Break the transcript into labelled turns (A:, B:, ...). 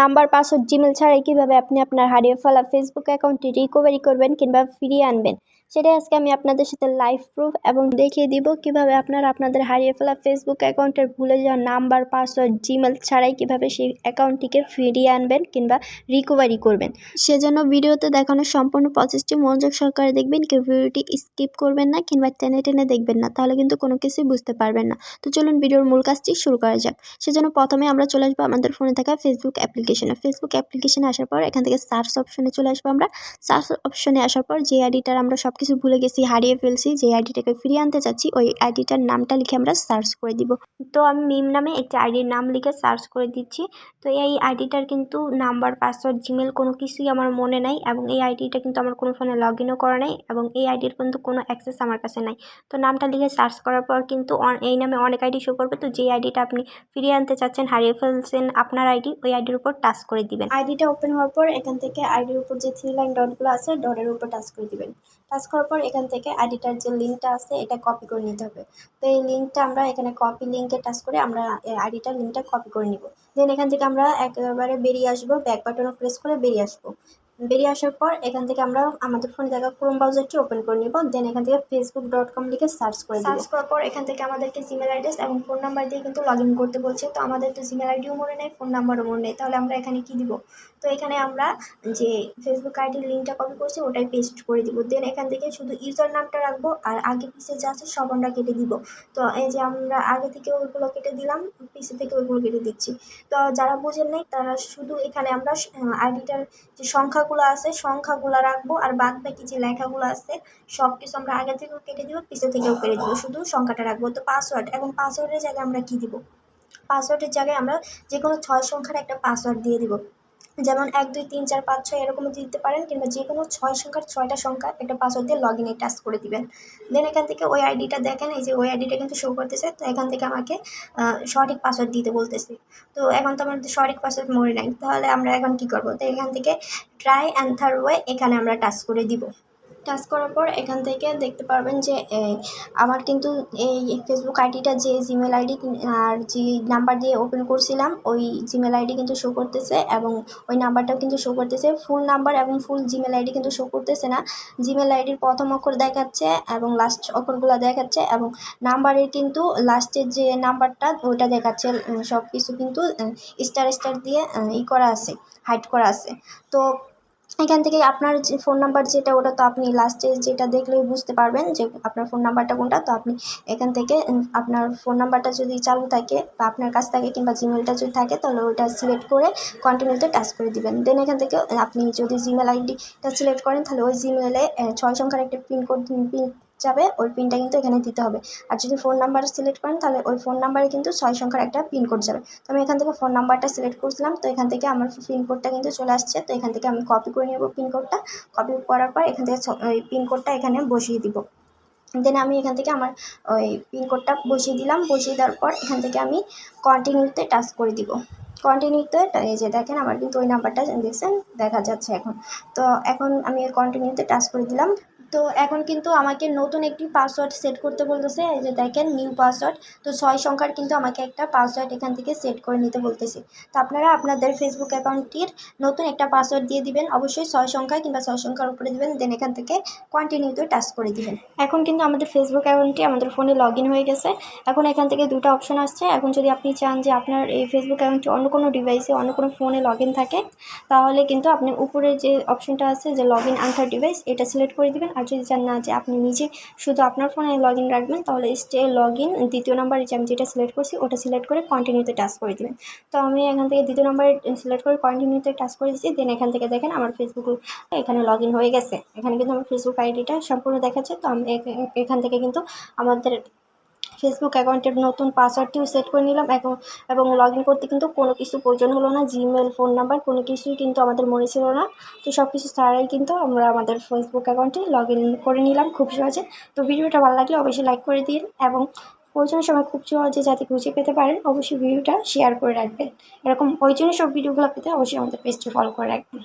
A: Number, password, Gmail ছাড়াই কীভাবে আপনি আপনার হারিয়ে ফেলা ফেসবুক অ্যাকাউন্টটি রিকভারি করবেন কিংবা ফিরিয়ে আনবেন, সেটাই আজকে আমি আপনাদের সাথে লাইভ প্রুফ এবং দেখিয়ে দিব কিভাবে আপনারা আপনাদের হারিয়ে ফেলা ফেসবুক অ্যাকাউন্টের ভুলে যাওয়া নাম্বার, পাসওয়ার্ড, জিমেল ছাড়াই কিভাবে সেই অ্যাকাউন্টটিকে ফিরিয়ে আনবেন কিংবা রিকভারি করবেন। সেজন্য ভিডিওতে দেখানো সম্পূর্ণ প্রসেসটি মনোযোগ সহকারে দেখবেন, কেউ ভিডিওটি স্কিপ করবেন না কিংবা টেনে টেনে দেখবেন না, তাহলে কিন্তু কোনো কিছুই বুঝতে পারবেন না। তো চলুন ভিডিওর মূল কাজটি শুরু করা যাক। সেজন্য প্রথমে আমরা চলে আসবো আমাদের ফোনে থাকা ফেসবুক অ্যাপ্লিকেশনে আসার পর এখান থেকে সার্চ অপশনে চলে আসবো। আমরা সার্চ অপশনে আসার পর যে আইডিটার আমরা সব কিছু ভুলে গেছি, হারিয়ে ফেলছি, যে আইডিটাকে ফিরিয়ে আনতে চাচ্ছি, ওই আইডিটার নামটা লিখে আমরা সার্চ করে দিব। তো আমি মিম নামে একটি আইডির নাম লিখে সার্চ করে দিচ্ছি। তো এই আইডিটার কিন্তু নাম্বার, পাসওয়ার্ড, জিমেল কোনো কিছুই আমার মনে নাই এবং এই আইডিটা কিন্তু আমার কোনো ফোনে লগ ইনও করা নাই এবং এই আইডির কিন্তু কোনো অ্যাক্সেস আমার কাছে নাই। তো নামটা লিখে সার্চ করার পর কিন্তু এই নামে অনেক আইডি শো করবে। তো যে আইডিটা আপনি ফিরিয়ে আনতে চাচ্ছেন, হারিয়ে ফেলছেন আপনার আইডি, ওই আইডির উপর টাচ করে দিবেন। আইডিটা ওপেন হওয়ার পর এখান থেকে আইডির উপর যে 3 লাইন ডটগুলো আছে, ডটের উপর টাচ করে দিবেন। টাচ করার পর এখান থেকে আইডিটার যে লিঙ্কটা আছে এটা কপি করে নিতে হবে। তো এই লিঙ্কটা আমরা এখানে কপি লিঙ্কে টাচ করে আমরা আইডিটার লিঙ্কটা কপি করে নিব। দেন এখান থেকে আমরা একেবারে বেরিয়ে আসবো, ব্যাক বাটনে প্রেস করে বেরিয়ে আসবো। বেরিয়ে আসার পর এখান থেকে আমরা আমাদের ফোনে থাকা ক্রোম ব্রাউজারটি ওপেন করে নিব। দেন এখান থেকে facebook.com লিখে সার্চ করে দিব। সার্চ করার পর এখান থেকে আমাদেরকে জিমেল অ্যাড্রেস এবং ফোন নাম্বার দিয়ে কিন্তু লগ ইন করতে বলছে। তো আমাদের তো জিমেল আইডিও মনে নেই, ফোন নাম্বারও মনে নেই, তাহলে আমরা এখানে কি দিব? তো এখানে আমরা যে ফেসবুক আইডির লিঙ্কটা কপি করছি ওটাই পেস্ট করে দিব। দেন এখান থেকে শুধু ইউজার নামটা রাখবো আর আগে পিছে যা আছে সব আমরা কেটে দিব। তো এই যে আমরা আগে থেকে ওইগুলো কেটে দিলাম, পিছে থেকে ওইগুলো কেটে দিচ্ছি। তো যারা বুঝেন নাই তারা শুধু এখানে আমরা আইডিটার যে সংখ্যাগুলো আছে সংখ্যাগুলো রাখবো আর বাদ বাকি যে লেখাগুলো আছে সব কিছু আমরা আগে থেকেও কেটে দিব, পিছে থেকেও কেটে দিব, শুধু সংখ্যাটা রাখবো। তো পাসওয়ার্ড এবং পাসওয়ার্ডের জায়গায় আমরা কি দিব? পাসওয়ার্ডের জায়গায় আমরা যে কোনো 6 সংখ্যার একটা পাসওয়ার্ড দিয়ে দিব। যেমন 1 2 3 4 5 6 এরকমও দিতে পারেন, কিংবা যে কোনো 6 সংখ্যার 6টা সংখ্যা একটা পাসওয়ার্ড দিয়ে লগ ইনে টাচ করে দিবেন। দেন এখান থেকে ওই আইডিটা দেখেন, এই যে ওই আইডিটা কিন্তু শো করতেছে। তো এখান থেকে আমাকে সঠিক পাসওয়ার্ড দিতে বলতেছে। তো এখন তো আমার সঠিক পাসওয়ার্ড মনে নাই, তাহলে আমরা এখন কী করবো? তো এখান থেকে ট্রাই অ্যান্সার ওয়ে এখানে আমরা টাচ করে দিব। টাচ করার পর এখান থেকে দেখতে পারবেন যে আমার কিন্তু এই ফেসবুক আইডিটা যে জিমেল আইডি আর যে নাম্বার দিয়ে ওপেন করছিলাম ওই জিমেল আইডি কিন্তু শো করতেছে এবং ওই নাম্বারটাও কিন্তু শো করতেছে। ফুল নাম্বার এবং ফুল জিমেল আইডি কিন্তু শো করতেছে না। জিমেল আইডির প্রথম অক্ষর দেখাচ্ছে এবং লাস্ট অক্ষরগুলো দেখাচ্ছে এবং নাম্বারের কিন্তু লাস্টের যে নাম্বারটা ওইটা দেখাচ্ছে। সব কিছু কিন্তু স্টার স্টার দিয়ে করা আছে, হাইড করা আছে। তো এখান থেকে আপনার যে ফোন নাম্বার যেটা ওটা তো আপনি লাস্টে যেটা দেখলেই বুঝতে পারবেন যে আপনার ফোন নাম্বারটা কোনটা। তো আপনি এখান থেকে আপনার ফোন নাম্বারটা যদি চালু থাকে বা আপনার কাছ থাকে কিংবা জিমেলটা যদি থাকে তাহলে ওইটা সিলেক্ট করে কন্টিনিউতে টাচ করে দিবেন। দেন এখান থেকে আপনি যদি জিমেল আইডিটা সিলেক্ট করেন তাহলে ওই জিমেলে 6 সংখ্যার একটা পিন যাবে, ওই পিনটা কিন্তু এখানে দিতে হবে। আর যদি ফোন নাম্বার সিলেক্ট করেন তাহলে ওই ফোন নাম্বারে কিন্তু 6 সংখ্যার একটা পিনকোড যাবে। তো আমি এখান থেকে ফোন নাম্বারটা সিলেক্ট করছিলাম। তো এখান থেকে আমার পিনকোডটা কিন্তু চলে আসছে। তো এখান থেকে আমি কপি করে নেব পিনকোডটা। কপি করার পর এখান থেকে ওই পিনকোডটা এখানে বসিয়ে দিব। দেন আমি এখান থেকে আমার ওই পিনকোডটা বসিয়ে দিলাম। বসিয়ে দেওয়ার পর এখান থেকে আমি কন্টিনিউতে টাচ করে দিব। কন্টিনিউতে এই যে দেখেন আমার কিন্তু ওই নাম্বারটা দেখছেন দেখা যাচ্ছে এখন। তো এখন আমি কন্টিনিউতে টাচ করে দিলাম। তো এখন কিন্তু আমাকে নতুন একটি পাসওয়ার্ড সেট করতে বলতেছে। এই যে দেখেন নিউ পাসওয়ার্ড। তো 6 সংখ্যার কিন্তু আমাকে একটা পাসওয়ার্ড এখান থেকে সেট করে নিতে বলতেছে। তো আপনারা আপনাদের ফেসবুক অ্যাকাউন্টটির নতুন একটা পাসওয়ার্ড দিয়ে দিবেন, অবশ্যই 6 সংখ্যা কিংবা 6 সংখ্যার উপরে দিবেন। দেন এখান থেকে কন্টিনিউতে টাচ করে দিবেন। এখন কিন্তু আমাদের ফেসবুক অ্যাকাউন্টটি আমাদের ফোনে লগ ইন হয়ে গেছে। এখন এখান থেকে দুটো অপশন আসছে। এখন যদি আপনি চান যে আপনার এই ফেসবুক অ্যাকাউন্টটি অন্য কোনো ডিভাইসে অন্য কোনো ফোনে লগ ইন থাকে, তাহলে কিন্তু আপনি উপরে যে অপশনটা আছে যে লগ ইন আনথার ডিভাইস, এটা সিলেক্ট করে দিবেন। আর যদি চান না যে আপনি নিজে শুধু আপনার ফোনে লগ ইন রাখবেন, তাহলে স্টে লগ ইন দ্বিতীয় নাম্বারে যে আমি যেটা সিলেক্ট করছি ওটা সিলেক্ট করে কন্টিনিউতে টাচ করে দেবেন। তো আমি এখান থেকে দ্বিতীয় নাম্বারে সিলেক্ট করে কন্টিনিউতে টাচ করে দিচ্ছি। দেন এখান থেকে দেখেন আমার ফেসবুক এখানে লগ ইন হয়ে গেছে। এখানে কিন্তু আমার ফেসবুক আইডিটা সম্পূর্ণ দেখাচ্ছে। তো আমি এখান থেকে কিন্তু আমাদের ফেসবুক অ্যাকাউন্টের নতুন পাসওয়ার্ডটিও সেট করে নিলাম এবং লগ ইন করতে কিন্তু কোনো কিছু প্রয়োজন হলো না। জিমেল, ফোন নাম্বার কোনো কিছুই কিন্তু আমাদের মনে ছিল না। তো সব কিছু ছাড়াই কিন্তু আমরা আমাদের ফেসবুক অ্যাকাউন্টে লগ ইন করে নিলাম খুব সহজে। তো ভিডিওটা ভালো লাগলে অবশ্যই লাইক করে দিন এবং প্রয়োজনের সময় খুব সহজে যাতে খুঁজে পেতে পারেন অবশ্যই ভিডিওটা শেয়ার করে রাখবেন। এরকম প্রয়োজনীয় সব ভিডিওগুলো পেতে অবশ্যই আমাদের পেজটি ফলো করে রাখবেন।